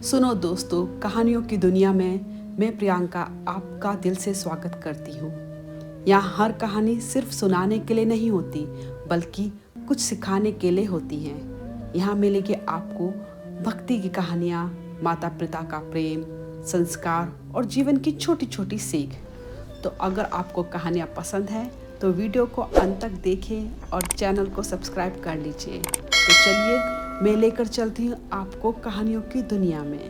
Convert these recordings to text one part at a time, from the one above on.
सुनो दोस्तों, कहानियों की दुनिया में मैं प्रियंका आपका दिल से स्वागत करती हूँ। यहाँ हर कहानी सिर्फ सुनाने के लिए नहीं होती, बल्कि कुछ सिखाने के लिए होती हैं। यहाँ मिलेगी आपको भक्ति की कहानियाँ, माता पिता का प्रेम, संस्कार और जीवन की छोटी छोटी सीख। तो अगर आपको कहानियाँ पसंद है तो वीडियो को अंत तक देखें और चैनल को सब्सक्राइब कर लीजिए। तो चलिए मैं लेकर चलती हूँ आपको कहानियों की दुनिया में।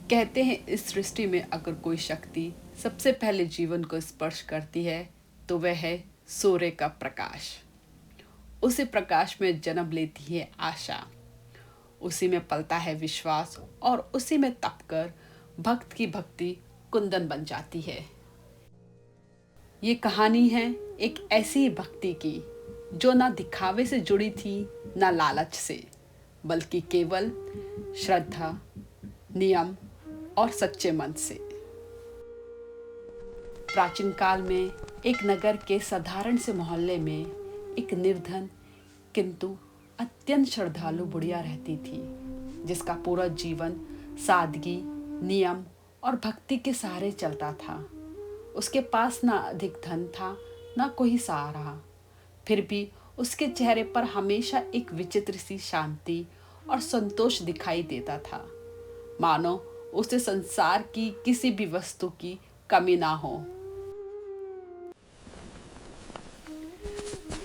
कहते हैं इस सृष्टि में अगर कोई शक्ति सबसे पहले जीवन को स्पर्श करती है तो वह है सूर्य का प्रकाश। उसी प्रकाश में जन्म लेती है आशा, उसी में पलता है विश्वास और उसी में तपकर भक्त की भक्ति कुंदन बन जाती है। ये कहानी है एक ऐसी भक्ति की जो ना दिखावे से जुड़ी थी ना लालच से, बल्कि केवल श्रद्धा, नियम और सच्चे मन से। प्राचीन काल में एक नगर के साधारण से मोहल्ले में एक निर्धन किंतु अत्यंत श्रद्धालु बुढ़िया रहती थी, जिसका पूरा जीवन सादगी, नियम और भक्ति के सहारे चलता था। उसके पास ना अधिक धन था, ना कोई सहारा, फिर भी उसके चेहरे पर हमेशा एक विचित्र सी शांति और संतोष दिखाई देता था, मानो उसे संसार की किसी भी वस्तु की कमी ना हो।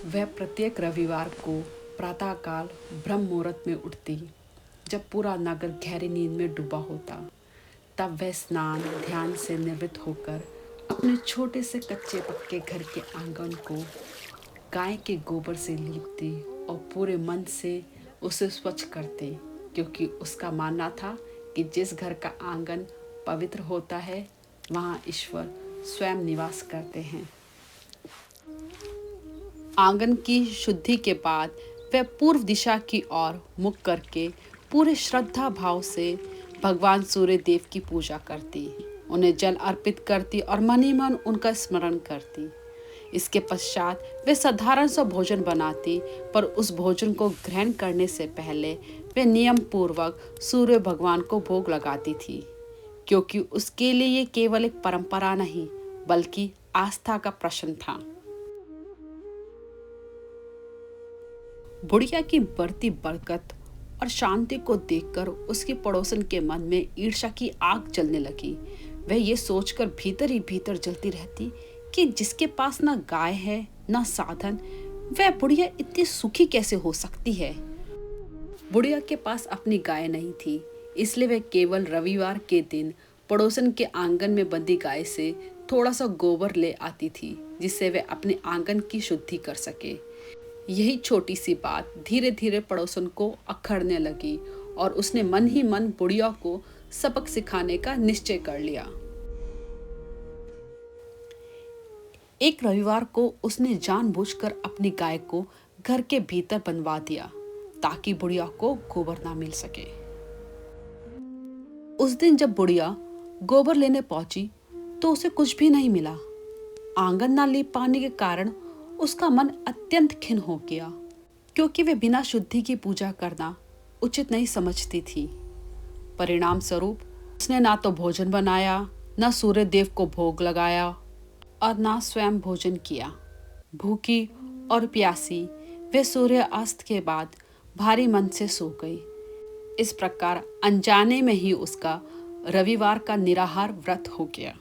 वह प्रत्येक रविवार को प्रातःकाल ब्रह्म मुहूर्त में उठती, जब पूरा नगर गहरी नींद में डूबा होता। तब वह स्नान ध्यान से निवृत्त होकर अपने छोटे से कच्चे पक्के घर के आंगन को गाय के गोबर से लीपती और पूरे मन से उसे स्वच्छ करती, क्योंकि उसका मानना था कि जिस घर का आंगन पवित्र होता है वहाँ ईश्वर स्वयं निवास करते हैं। आंगन की शुद्धि के बाद वह पूर्व दिशा की ओर मुख करके पूरे श्रद्धा भाव से भगवान सूर्य देव की पूजा करती, उन्हें जल अर्पित करती और मन ही मन उनका स्मरण करती। इसके पश्चात वे साधारण सा भोजन बनाती, पर उस भोजन को ग्रहण करने से पहले वे नियम पूर्वक सूर्य भगवान को भोग लगाती थी, क्योंकि उसके लिए ये केवल एक परंपरा नहीं बल्कि आस्था का प्रश्न था। बुढ़िया की बढ़ती बरकत और शांति को देखकर उसकी पड़ोसन के मन में ईर्ष्या की आग जलने लगी। वह ये सोचकर भीतर ही भीतर जलती रहती कि जिसके पास ना गाय है ना साधन, वह बुढ़िया इतनी सुखी कैसे हो सकती है। बुढ़िया के पास अपनी गाय नहीं थी, इसलिए वह केवल रविवार के दिन पड़ोसन के आंगन में बंधी गाय से थोड़ा सा गोबर ले आती थी, जिससे वह अपने आंगन की शुद्धि कर सके। यही छोटी सी बात धीरे धीरे पड़ोसन को अखरने लगी और उसने मन ही मन बुढ़िया को सबक सिखाने का निश्चय कर लिया। एक रविवार को उसने जानबूझकर अपनी गाय को घर के भीतर बंधवा दिया, ताकि बुढ़िया को गोबर ना मिल सके। उस दिन जब बुढ़िया गोबर लेने पहुंची तो उसे कुछ भी नहीं मिला। आंगन ना लीप पाने के कारण उसका मन अत्यंत खिन्न हो गया, क्योंकि वे बिना शुद्धि की पूजा करना उचित नहीं समझती थी। परिणाम स्वरूप उसने ना तो भोजन बनाया, ना सूर्य देव को भोग लगाया और ना स्वयं भोजन किया। भूखी और प्यासी वे सूर्य अस्त के बाद भारी मन से सो गई। इस प्रकार अनजाने में ही उसका रविवार का निराहार व्रत हो गया।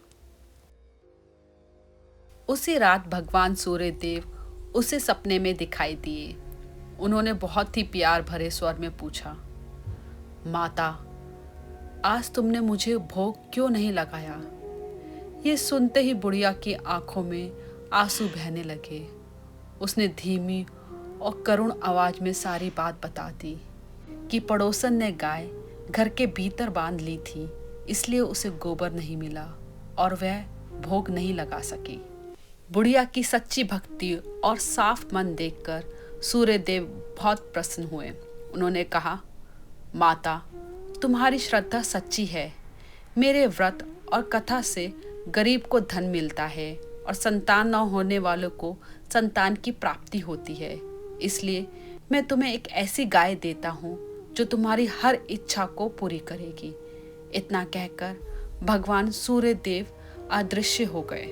उसी रात भगवान सूर्य देव उसे सपने में दिखाई दिए। उन्होंने बहुत ही प्यार भरे स्वर में पूछा, माता, आज तुमने मुझे भोग क्यों नहीं लगाया? ये सुनते ही बुढ़िया की आंखों में आंसू बहने लगे। उसने धीमी और करुण आवाज में सारी बात बता दी कि पड़ोसन ने गाय घर के भीतर बांध ली थी, इसलिए उसे गोबर नहीं मिला और वह भोग नहीं लगा सकी। बुढ़िया की सच्ची भक्ति और साफ मन देखकर सूर्यदेव बहुत प्रसन्न हुए। उन्होंने कहा, माता, तुम्हारी श्रद्धा सच्ची है। मेरे व्रत और कथा से गरीब को धन मिलता है और संतान न होने वालों को संतान की प्राप्ति होती है। इसलिए मैं तुम्हें एक ऐसी गाय देता हूँ जो तुम्हारी हर इच्छा को पूरी करेगी। इतना कहकर भगवान सूर्य देव अदृश्य हो गए।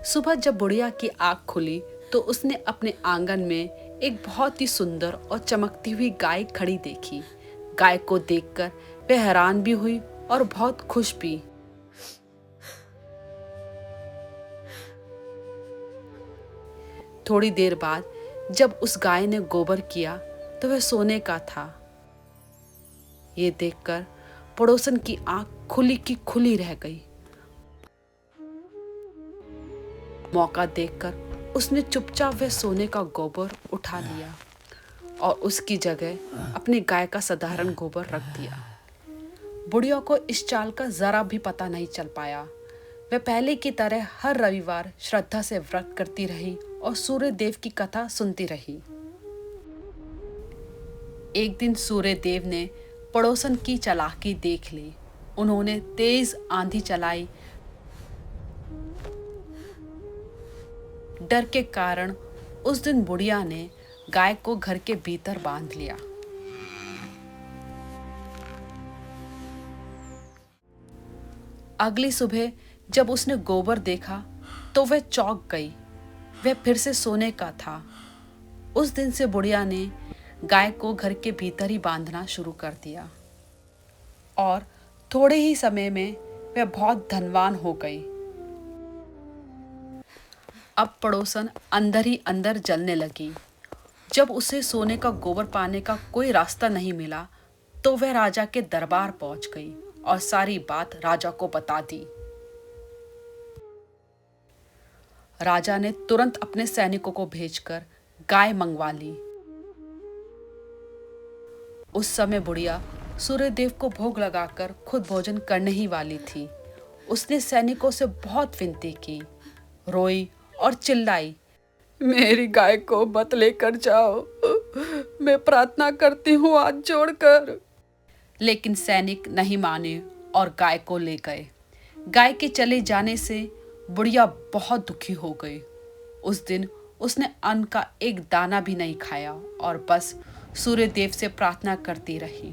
सुबह जब बुढ़िया की आँख खुली तो उसने अपने आंगन में एक बहुत ही सुंदर और चमकती हुई गाय खड़ी देखी। गाय को देखकर वह हैरान भी हुई और बहुत खुश भी। थोड़ी देर बाद जब उस गाय ने गोबर किया तो वह सोने का था। ये देखकर पड़ोसन की आंख खुली की खुली रह गई। मौका देखकर उसने चुपचाप वह सोने का गोबर उठा लिया और उसकी जगह अपनी गाय का साधारण गोबर रख दिया। बुढ़िया को इस चाल का जरा भी पता नहीं चल पाया। वह पहले की तरह हर रविवार श्रद्धा से व्रत करती रही और सूर्य देव की कथा सुनती रही। एक दिन सूर्य देव ने पड़ोसन की चालाकी देख ली। उन्होंने तेज आंधी चलाई। डर के कारण उस दिन बुढ़िया ने गाय को घर के भीतर बांध लिया। अगली सुबह जब उसने गोबर देखा तो वह चौंक गई। वह फिर से सोने का था। उस दिन से बुढ़िया ने गाय को घर के भीतर ही बांधना शुरू कर दिया और थोड़े ही समय में वह बहुत धनवान हो गई। अब पड़ोसन अंदर ही अंदर जलने लगी। जब उसे सोने का गोबर पाने का कोई रास्ता नहीं मिला तो वह राजा के दरबार पहुंच गई और सारी बात राजा को बता दी। राजा ने तुरंत अपने सैनिकों को भेजकर गाय मंगवा ली। उस समय बुढ़िया सूर्यदेव को भोग लगाकर खुद भोजन करने ही वाली थी। उसने सैनिकों से बहुत विनती की, रोई और चिल्लाई, मेरी गाय को मत लेकर जाओ, मैं प्रार्थना करती हूँ हाथ जोड़कर। लेकिन सैनिक नहीं माने और गाय को ले गए। गाय के चले जाने से बुढ़िया बहुत दुखी हो गई। उस दिन उसने अन्न का एक दाना भी नहीं खाया और बस सूर्यदेव से प्रार्थना करती रही।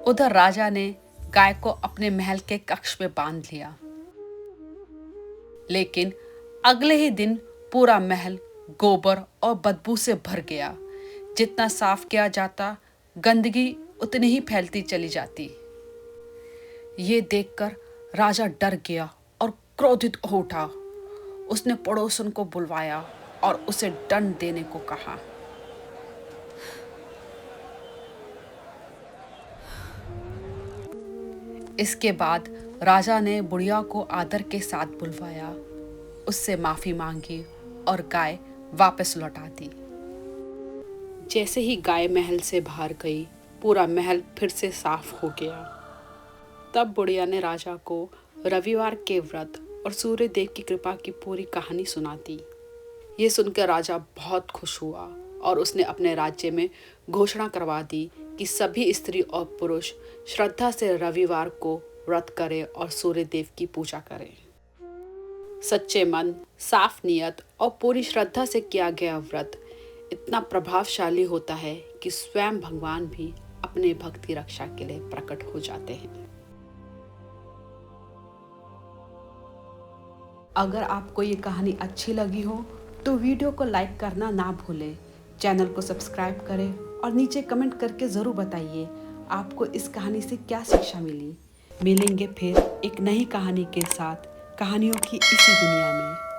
उधर राजा ने गाय को अपने महल के कक्ष में बांध लिया। लेकिन अगले ही दिन पूरा महल गोबर और बदबू से भर गया। जितना साफ किया जाता गंदगी उतनी ही फैलती चली जाती। ये देखकर राजा डर गया और क्रोधित हो उठा। उसने पड़ोसन को बुलवाया और उसे दंड देने को कहा। इसके बाद राजा ने बुढ़िया को आदर के साथ बुलवाया, उससे माफी मांगी और गाय वापस लौटा दी। जैसे ही गाय महल से बाहर गई, पूरा महल फिर से साफ हो गया। तब बुढ़िया ने राजा को रविवार के व्रत और सूर्यदेव की कृपा की पूरी कहानी सुना दी। ये सुनकर राजा बहुत खुश हुआ और उसने अपने राज्य में घोषणा करवा दी कि सभी स्त्री और पुरुष श्रद्धा से रविवार को व्रत करें और सूर्यदेव की पूजा करें। सच्चे मन, साफ नियत और पूरी श्रद्धा से किया गया व्रत इतना प्रभावशाली होता है कि स्वयं भगवान भी अपने भक्त की रक्षा के लिए प्रकट हो जाते हैं। अगर आपको ये कहानी अच्छी लगी हो तो वीडियो को लाइक करना ना भूलें, चैनल को सब्सक्राइब करें और नीचे कमेंट करके ज़रूर बताइए आपको इस कहानी से क्या शिक्षा मिली। मिलेंगे फिर एक नई कहानी के साथ, कहानियों की इसी दुनिया में।